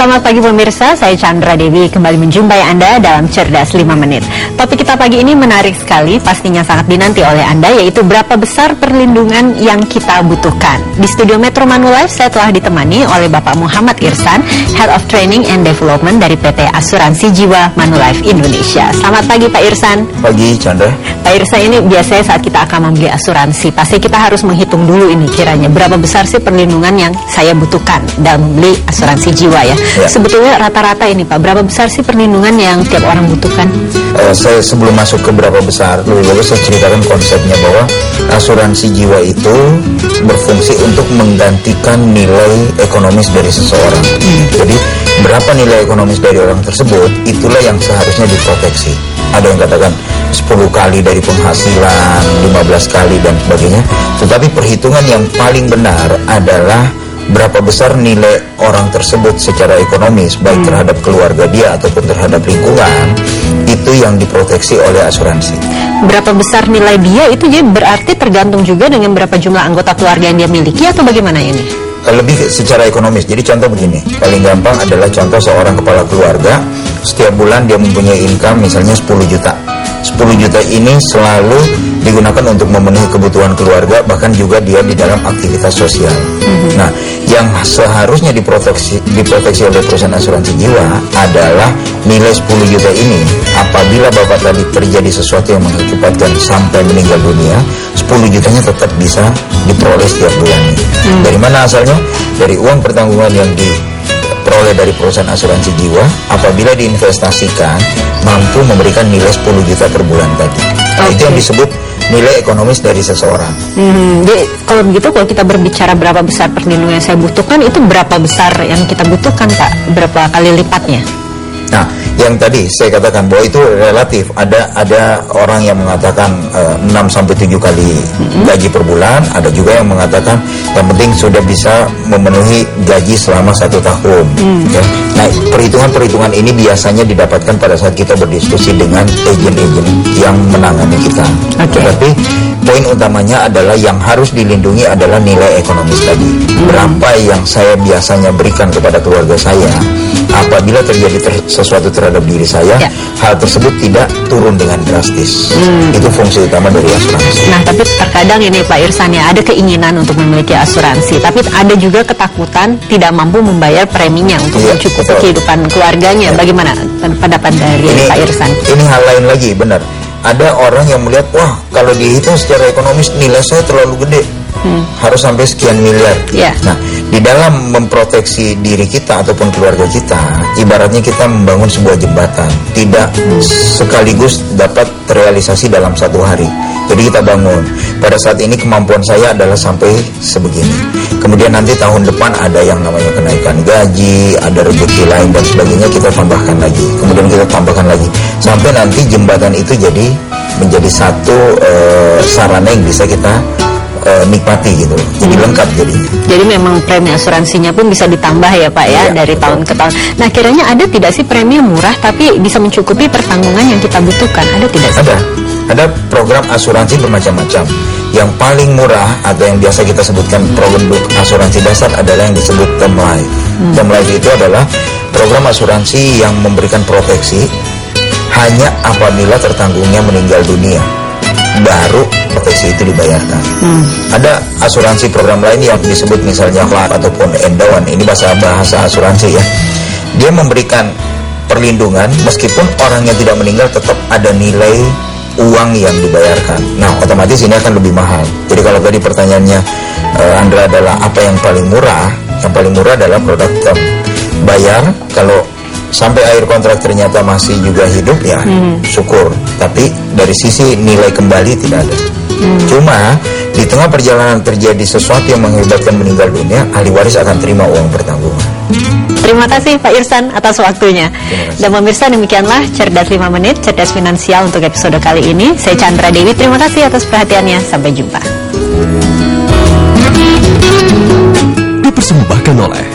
Selamat pagi pemirsa, saya Chandra Dewi kembali menjumpai Anda dalam Cerdas 5 Menit. Topik kita pagi ini menarik sekali, pastinya sangat dinanti oleh Anda, yaitu berapa besar perlindungan yang kita butuhkan. Di studio Metro Manulife saya telah ditemani oleh Bapak Muhammad Irsan, Head of Training and Development dari PT Asuransi Jiwa Manulife Indonesia. Selamat pagi Pak Irsan. Pagi Chandra. Pak Irsan, ini biasanya saat kita akan membeli asuransi, pasti kita harus menghitung dulu ini kiranya berapa besar sih perlindungan yang saya butuhkan dalam membeli asuransi jiwa ya. Sebetulnya rata-rata ini Pak, berapa besar sih perlindungan yang tiap orang butuhkan? Saya sebelum masuk ke berapa besar, lebih bagus saya ceritakan konsepnya bahwa asuransi jiwa itu berfungsi untuk menggantikan nilai ekonomis dari seseorang. Jadi berapa nilai ekonomis dari orang tersebut, itulah yang seharusnya diproteksi. Ada yang katakan 10 kali dari penghasilan, 15 kali dan sebagainya. Tetapi perhitungan yang paling benar adalah berapa besar nilai orang tersebut secara ekonomis, baik terhadap keluarga dia ataupun terhadap lingkungan, itu yang diproteksi oleh asuransi. Berapa besar nilai dia itu jadi berarti tergantung juga dengan berapa jumlah anggota keluarga yang dia miliki atau bagaimana ini? Lebih secara ekonomis. Jadi contoh begini, paling gampang adalah contoh seorang kepala keluarga, setiap bulan dia mempunyai income misalnya 10 juta. 10 juta ini selalu digunakan untuk memenuhi kebutuhan keluarga, bahkan juga dia di dalam aktivitas sosial. Nah, yang seharusnya diproteksi oleh perusahaan asuransi jiwa adalah nilai 10 juta ini. Apabila Bapak tadi terjadi sesuatu yang mengakibatkan sampai meninggal dunia, 10 jutanya tetap bisa diperoleh setiap bulannya. Dari mana asalnya? Dari uang pertanggungan yang diperoleh dari perusahaan asuransi jiwa, apabila diinvestasikan mampu memberikan nilai 10 juta per bulan tadi. Nah, itu yang disebut nilai ekonomis dari seseorang. Jadi kalau begitu, kalau kita berbicara berapa besar perlindungan yang saya butuhkan, itu berapa besar yang kita butuhkan Pak? Berapa kali lipatnya? Nah, yang tadi saya katakan bahwa itu relatif. Ada orang yang mengatakan 6-7 kali gaji per bulan. Ada juga yang mengatakan yang penting sudah bisa memenuhi gaji selama 1 tahun. Okay. Nah, perhitungan-perhitungan ini biasanya didapatkan pada saat kita berdiskusi dengan agen-agen yang menangani kita. Tetapi poin utamanya adalah yang harus dilindungi adalah nilai ekonomis tadi. Berapa yang saya biasanya berikan kepada keluarga saya, apabila terjadi sesuatu terhadap diri saya, hal tersebut tidak turun dengan drastis. Itu fungsi utama dari asuransi. Nah, tapi terkadang ini Pak Irsan ya, ada keinginan untuk memiliki asuransi, tapi ada juga ketakutan tidak mampu membayar preminya untuk mencukupi kehidupan keluarganya. Bagaimana pendapat dari Pak Irsan? Ini hal lain lagi, benar. Ada orang yang melihat, wah kalau dihitung secara ekonomis nilai saya terlalu gede, harus sampai sekian miliar. Nah, di dalam memproteksi diri kita ataupun keluarga kita, ibaratnya kita membangun sebuah jembatan, tidak sekaligus dapat terrealisasi dalam 1 hari. Jadi kita bangun, pada saat ini kemampuan saya adalah sampai sebegini. Kemudian nanti tahun depan ada yang namanya kenaikan gaji, ada rezeki lain dan sebagainya, kita tambahkan lagi. Kemudian kita tambahkan lagi, sampai nanti jembatan itu menjadi satu sarana yang bisa kita nikmati gitu, jadi lengkap jadinya. Jadi memang premi asuransinya pun bisa ditambah ya Pak ya, dari tahun ke tahun. Nah, kiranya ada tidak sih premi murah tapi bisa mencukupi pertanggungan yang kita butuhkan? Ada tidak sih? Ada program asuransi bermacam-macam. Yang paling murah atau yang biasa kita sebutkan produk asuransi dasar adalah yang disebut Term Life. Term Life itu adalah program asuransi yang memberikan proteksi hanya apabila tertanggungnya meninggal dunia, baru proteksi itu dibayarkan. Ada asuransi program lain yang disebut misalnya LAR ataupun Endowment. Ini bahasa asuransi ya. Dia memberikan perlindungan meskipun orang yang tidak meninggal tetap ada nilai uang yang dibayarkan. Nah, otomatis ini akan lebih mahal. Jadi kalau tadi pertanyaannya Andra adalah apa yang paling murah? Yang paling murah adalah produk term. Bayar kalau sampai akhir kontrak ternyata masih juga hidup ya, syukur. Tapi dari sisi nilai kembali tidak ada. Cuma di tengah perjalanan terjadi sesuatu yang mengakibatkan meninggal dunia, ahli waris akan terima uang pertanggungan. Terima kasih Pak Irsan atas waktunya. Dan pemirsa, demikianlah Cerdas 5 Menit, Cerdas Finansial untuk episode kali ini. Saya Chandra Dewi, terima kasih atas perhatiannya. Sampai jumpa. Dipersembahkan oleh